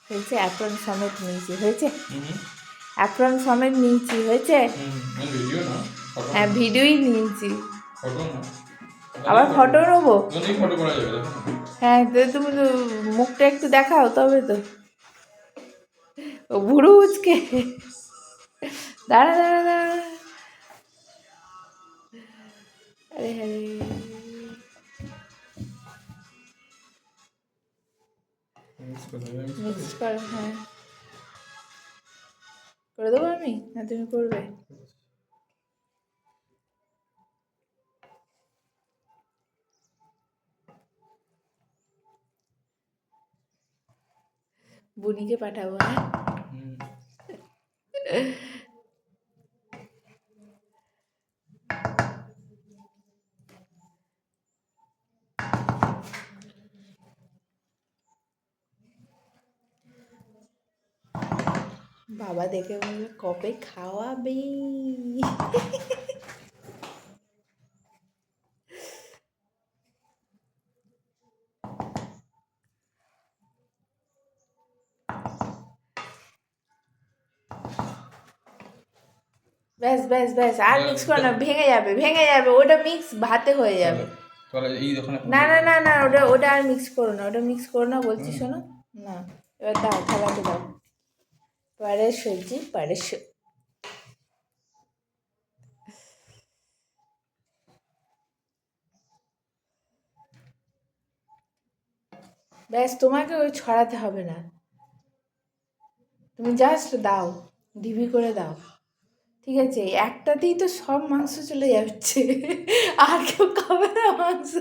হয়েছে, অ্যাপ্রন সমেত নিয়েছি, হয়েছে, অ্যাপ্রন সমেত নিয়েছি, হয়েছে। হ্যাঁ ভিডিওই নিয়েছি, আবার ফটো নেবো। হ্যাঁ তুমি তো মুখটা একটু দেখাও তবে তো। ও বুড়ো উচকে, দাঁড়া দাঁড়া দাঁড়া, আরে আরে মিক্স করো, হ্যাঁ করে দেবো আমি না তুমি করবে? বুনিকে পাঠাবো, হ্যাঁ বাবা দেখে বলবে কবে খাওয়াবে। ব্যাস ব্যাস ব্যাস, আর মিক্স করো না, ভেঙে যাবে ভেঙে যাবে, ওটা মিক্স ভাতে হয়ে যাবে। না না না না, ওটা ওটা আর মিক্স করো না, ওটা মিক্স করো না বলছি, শোনো না। এবার দাও, থালাতে দাও, পরের সবজি পরের ব্যাস, তোমাকে ওই ছড়াতে হবে না, তুমি জাস্ট দাও, ঢিবি করে দাও, ঠিক আছে। একটাতেই তো সব মাংস চলে যাচ্ছে, আর কেউ খাবে না মাংস।